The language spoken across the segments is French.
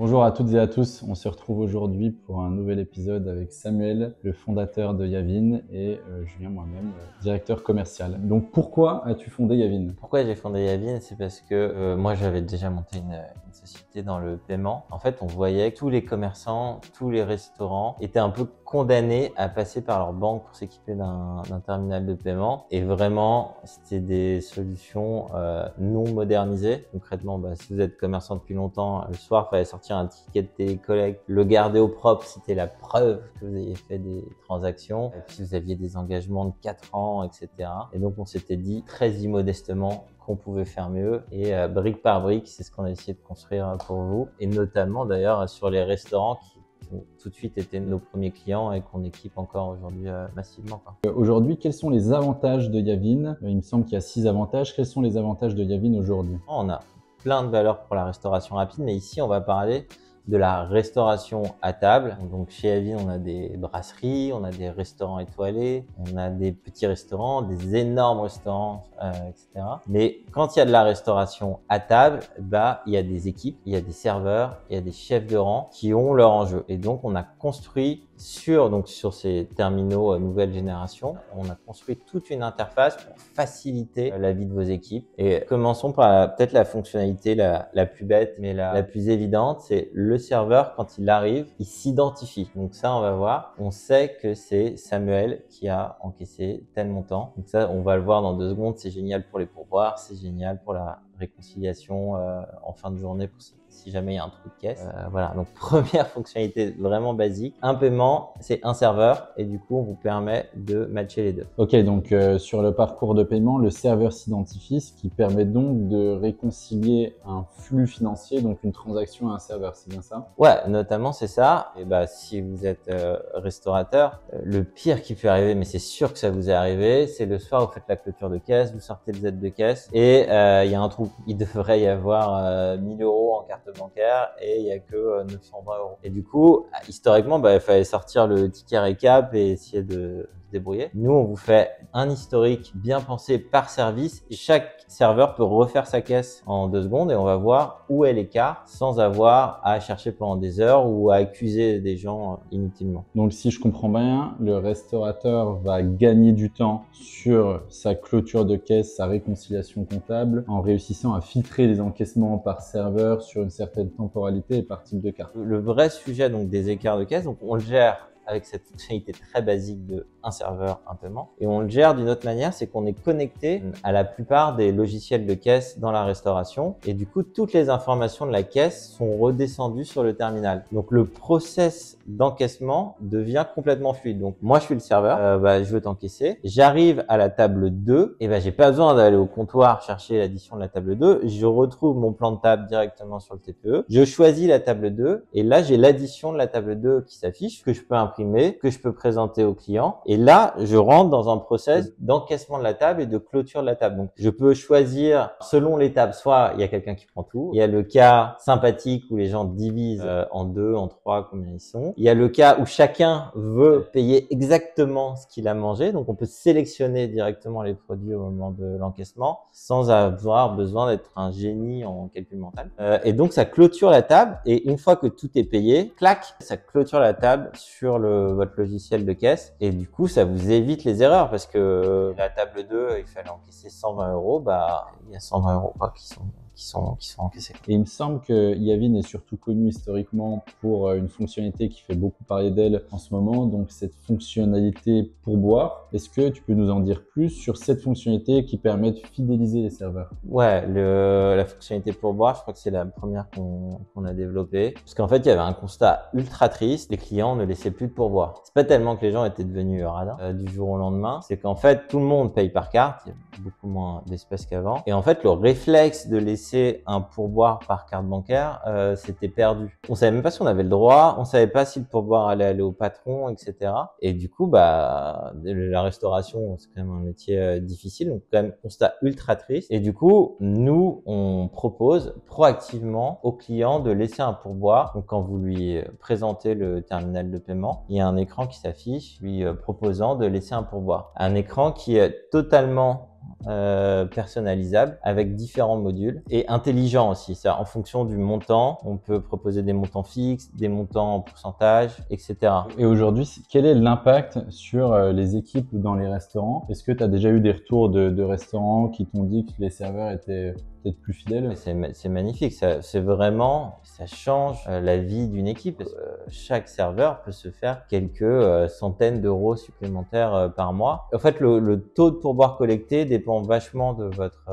Bonjour à toutes et à tous, on se retrouve aujourd'hui pour un nouvel épisode avec Samuel, le fondateur de Yavin, et Julien moi-même, directeur commercial. Donc pourquoi as-tu fondé Yavin? Pourquoi j'ai fondé Yavin? C'est parce que moi j'avais déjà monté une société dans le paiement. En fait, on voyait que tous les commerçants, tous les restaurants étaient un peu condamnés à passer par leur banque pour s'équiper d'un terminal de paiement. Et vraiment, c'était des solutions non modernisées. Concrètement, si vous êtes commerçant depuis longtemps, le soir, il fallait sortir un ticket de télécollecte, le garder au propre, c'était la preuve que vous aviez fait des transactions. Et puis, vous aviez des engagements de 4 ans, etc. Et donc, on s'était dit très immodestement qu'on pouvait faire mieux. Et brique par brique, c'est ce qu'on a essayé de construire pour vous. Et notamment, d'ailleurs, sur les restaurants qui ont tout de suite été nos premiers clients et qu'on équipe encore aujourd'hui massivement. Aujourd'hui, quels sont les avantages de Yavin? Il me semble qu'il y a 6 avantages. Quels sont les avantages de Yavin aujourd'hui? On a plein de valeurs pour la restauration rapide, mais ici, on va parler de la restauration à table. Donc chez Yavin, on a des brasseries, on a des restaurants étoilés, on a des petits restaurants, des énormes restaurants, etc. Mais quand il y a de la restauration à table, il y a des équipes, il y a des serveurs, il y a des chefs de rang qui ont leur enjeu. Et donc on a construit sur ces terminaux nouvelle génération, on a construit toute une interface pour faciliter la vie de vos équipes. Et commençons par peut-être la fonctionnalité la plus bête, mais la plus évidente, c'est le serveur, quand il arrive, il s'identifie. Donc ça, on va voir. On sait que c'est Samuel qui a encaissé tel montant. Donc ça, on va le voir dans 2 secondes. C'est génial pour les pourboires, c'est génial pour la réconciliation en fin de journée pour si jamais il y a un trou de caisse. Voilà, donc première fonctionnalité vraiment basique. Un paiement, c'est un serveur et du coup, on vous permet de matcher les deux. Ok, donc sur le parcours de paiement, le serveur s'identifie, ce qui permet donc de réconcilier un flux financier, donc une transaction à un serveur, c'est bien ça? Ouais, notamment c'est ça. Et si vous êtes restaurateur, le pire qui peut arriver, mais c'est sûr que ça vous est arrivé, c'est le soir vous faites la clôture de caisse, vous sortez le Z de caisse et il y a un trou. Il devrait y avoir 1000 € en carte bancaire et il y a que 920 €. Et du coup, historiquement, il fallait sortir le ticket récap et essayer de se débrouiller. Nous, on vous fait un historique bien pensé par service. Chaque serveur peut refaire sa caisse en 2 secondes et on va voir où est l'écart sans avoir à chercher pendant des heures ou à accuser des gens inutilement. Donc si je comprends bien, le restaurateur va gagner du temps sur sa clôture de caisse, sa réconciliation comptable, en réussissant à filtrer les encaissements par serveur sur une certaine temporalité et par type de carte. Le vrai sujet donc des écarts de caisse, donc on le gère avec cette fonctionnalité très basique de un serveur, un paiement. Et on le gère d'une autre manière, c'est qu'on est connecté à la plupart des logiciels de caisse dans la restauration. Et du coup, toutes les informations de la caisse sont redescendues sur le terminal. Donc, le process d'encaissement devient complètement fluide. Donc, moi, je suis le serveur, je veux t'encaisser. J'arrive à la table 2, et j'ai pas besoin d'aller au comptoir chercher l'addition de la table 2. Je retrouve mon plan de table directement sur le TPE. Je choisis la table 2, et là, j'ai l'addition de la table 2 qui s'affiche, que je peux imprimer, que je peux présenter au client. Et là, je rentre dans un process d'encaissement de la table et de clôture de la table. Donc, je peux choisir selon les tables. Soit il y a quelqu'un qui prend tout. Il y a le cas sympathique où les gens divisent en 2, en 3, combien ils sont. Il y a le cas où chacun veut payer exactement ce qu'il a mangé. Donc, on peut sélectionner directement les produits au moment de l'encaissement sans avoir besoin d'être un génie en calcul mental. Et donc, ça clôture la table. Et une fois que tout est payé, clac, ça clôture la table sur votre logiciel de caisse. Et du coup, ça vous évite les erreurs parce que la table 2, il fallait encaisser 120 €, il y a 120 € qui sont encaissés. Et il me semble que Yavin est surtout connu historiquement pour une fonctionnalité qui fait beaucoup parler d'elle en ce moment, donc cette fonctionnalité pourboire. Est-ce que tu peux nous en dire plus sur cette fonctionnalité qui permet de fidéliser les serveurs? Ouais, la fonctionnalité pourboire, je crois que c'est la première qu'on a développée. Parce qu'en fait, il y avait un constat ultra triste, les clients ne laissaient plus de pourboire. C'est pas tellement que les gens étaient devenus radins du jour au lendemain, c'est qu'en fait, tout le monde paye par carte, il y a beaucoup moins d'espèces qu'avant. Et en fait, le réflexe de laisser un pourboire par carte bancaire, c'était perdu. On savait même pas si on avait le droit, on savait pas si le pourboire allait aller au patron, etc. Et du coup, la restauration, c'est quand même un métier difficile, donc quand même constat ultra triste. Et du coup, nous, on propose proactivement aux clients de laisser un pourboire. Donc, quand vous lui présentez le terminal de paiement, il y a un écran qui s'affiche lui proposant de laisser un pourboire. Un écran qui est totalement personnalisable avec différents modules et intelligent aussi. Ça, en fonction du montant, on peut proposer des montants fixes, des montants en pourcentage, etc. Et aujourd'hui, quel est l'impact sur les équipes dans les restaurants? Est-ce que tu as déjà eu des retours de restaurants qui t'ont dit que les serveurs étaient peut-être plus fidèles? C'est magnifique, c'est vraiment, ça change la vie d'une équipe. Chaque serveur peut se faire quelques centaines d'euros supplémentaires par mois. En fait, le taux de pourboire collecté dépend vachement de votre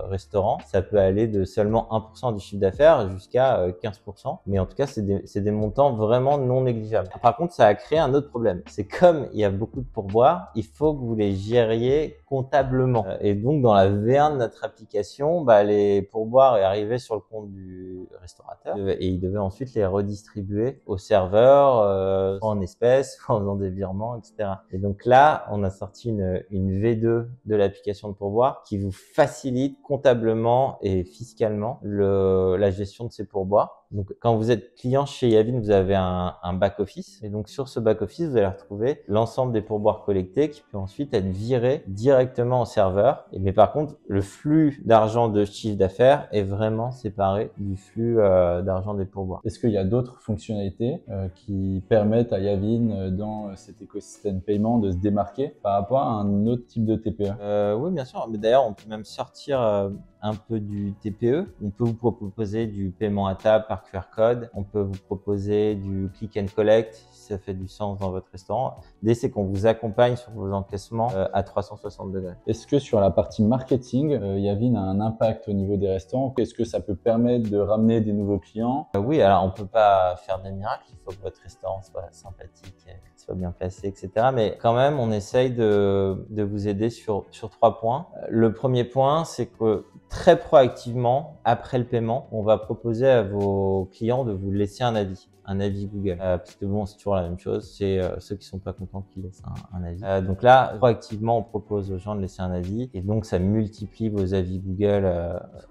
restaurant. Ça peut aller de seulement 1% du chiffre d'affaires jusqu'à 15%. Mais en tout cas, c'est des montants vraiment non négligeables. Par contre, ça a créé un autre problème. C'est comme il y a beaucoup de pourboires, il faut que vous les gériez comptablement. Et donc, dans la V1 de notre application, les pourboires arrivaient sur le compte du restaurateur et il devait ensuite les redistribuer aux serveurs soit en espèces, soit en faisant des virements, etc. Et donc là, on a sorti une V2 de l'application de pourboire qui vous facilite comptablement et fiscalement la gestion de ces pourboires. Donc, quand vous êtes client chez Yavin, vous avez un back-office. Et donc, sur ce back-office, vous allez retrouver l'ensemble des pourboires collectés qui peut ensuite être viré directement au serveur. Mais par contre, le flux d'argent de chiffre d'affaires est vraiment séparé du flux d'argent des pourboires. Est-ce qu'il y a d'autres fonctionnalités qui permettent à Yavin, dans cet écosystème paiement, de se démarquer par rapport à un autre type de TPE? Oui, bien sûr. Mais d'ailleurs, on peut même sortir un peu du TPE. On peut vous proposer du paiement à table par QR code. On peut vous proposer du click and collect si ça fait du sens dans votre restaurant. L'idée, c'est qu'on vous accompagne sur vos encaissements à 360 degrés. Est-ce que sur la partie marketing, Yavin a un impact au niveau des restaurants? Est-ce que ça peut permettre de ramener des nouveaux clients? Oui, alors on peut pas faire des miracles. Il faut que votre restaurant soit sympathique, soit bien placé, etc. Mais quand même, on essaye de vous aider sur 3 points. Le premier point, c'est que très proactivement, après le paiement, on va proposer à vos clients de vous laisser un avis Google. Parce que bon, c'est toujours la même chose, c'est ceux qui sont pas contents qui laissent un avis. Donc là, proactivement, on propose aux gens de laisser un avis et donc ça multiplie vos avis Google.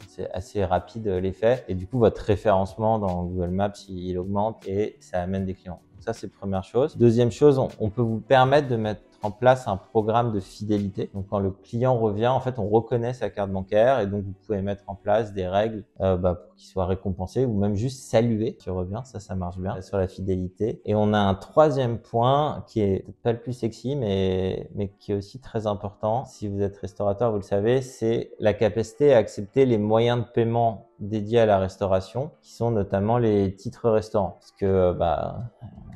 C'est assez rapide l'effet et du coup, votre référencement dans Google Maps, il augmente et ça amène des clients. Donc ça, c'est première chose. Deuxième chose, on peut vous permettre de mettre en place un programme de fidélité. Donc, quand le client revient, en fait, on reconnaît sa carte bancaire et donc vous pouvez mettre en place des règles pour qu'il soit récompensé ou même juste saluer si il revient. Ça marche bien sur la fidélité. Et on a un troisième point qui est peut-être pas le plus sexy, mais qui est aussi très important. Si vous êtes restaurateur, vous le savez, c'est la capacité à accepter les moyens de paiement dédiés à la restauration, qui sont notamment les titres restaurants. Parce que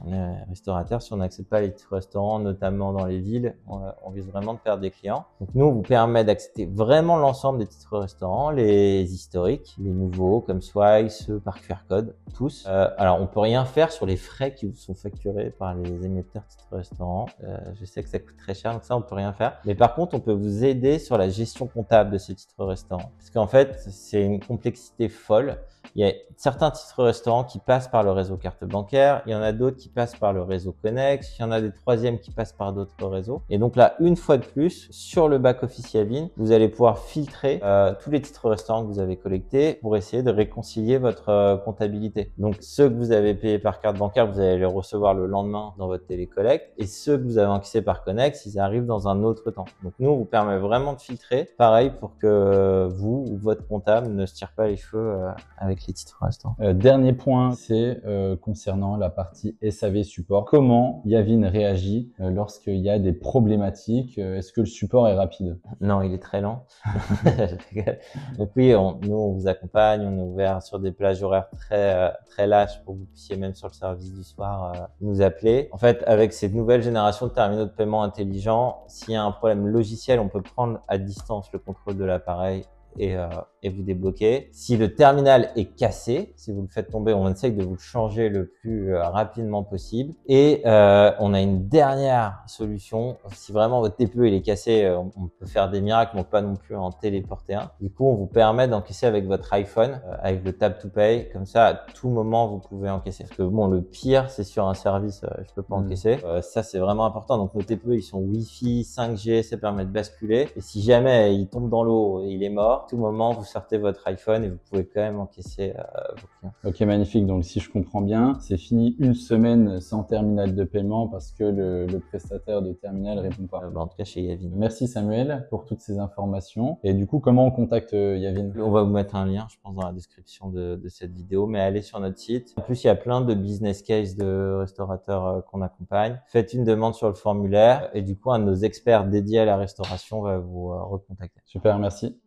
on est restaurateur, si on n'accepte pas les titres restaurants, notamment dans les villes, on risque vraiment de perdre des clients. Donc nous, on vous permet d'accepter vraiment l'ensemble des titres restaurants, les historiques, les nouveaux comme Swile, ceux par QR code, tous. Alors on peut rien faire sur les frais qui vous sont facturés par les émetteurs titres restaurants. Je sais que ça coûte très cher, donc ça on peut rien faire. Mais par contre, on peut vous aider sur la gestion comptable de ces titres restaurants, parce qu'en fait, c'est une complexité folle. Il y a certains titres restaurants qui passent par le réseau carte bancaire, il y en a d'autres qui passent par le réseau Connex, il y en a des troisièmes qui passent par d'autres réseaux. Et donc là, une fois de plus, sur le back-office Yavin, vous allez pouvoir filtrer tous les titres restaurants que vous avez collectés pour essayer de réconcilier votre comptabilité. Donc ceux que vous avez payés par carte bancaire, vous allez les recevoir le lendemain dans votre télécollecte, et ceux que vous avez encaissés par Connex, ils arrivent dans un autre temps. Donc nous, on vous permet vraiment de filtrer, pareil pour que vous ou votre comptable ne se tire pas les cheveux avec les titres restaurants. Dernier point, c'est concernant la partie SAV support. Comment Yavin réagit lorsqu'il y a des problématiques? Est-ce que le support est rapide? Non, il est très lent. Donc oui, nous on vous accompagne, on est ouvert sur des plages horaires très lâches pour que vous puissiez même sur le service du soir nous appeler. En fait, avec cette nouvelle génération de terminaux de paiement intelligents, s'il y a un problème logiciel, on peut prendre à distance le contrôle de l'appareil et vous débloquer. Si le terminal est cassé, si vous le faites tomber, on essaye de vous le changer le plus rapidement possible. Et on a une dernière solution. Si vraiment votre TPE il est cassé, on peut faire des miracles, mais pas non plus en téléporter un. Du coup, on vous permet d'encaisser avec votre iPhone, avec le Tap to Pay. Comme ça, à tout moment, vous pouvez encaisser. Parce que bon, le pire, c'est sur un service, je peux pas encaisser. Ça, c'est vraiment important. Donc, nos TPE, ils sont Wi-Fi, 5G, ça permet de basculer. Et si jamais il tombe dans l'eau et il est mort, à tout moment, vous sortez votre iPhone et vous pouvez quand même encaisser vos clients. Ok, magnifique. Donc, si je comprends bien, c'est fini une semaine sans terminal de paiement parce que le prestataire de terminal répond pas. En tout cas, chez Yavin. Merci Samuel pour toutes ces informations. Et du coup, comment on contacte Yavin? On va vous mettre un lien, je pense, dans la description de cette vidéo, mais allez sur notre site. En plus, il y a plein de business case de restaurateurs qu'on accompagne. Faites une demande sur le formulaire et du coup, un de nos experts dédiés à la restauration va vous recontacter. Super, merci.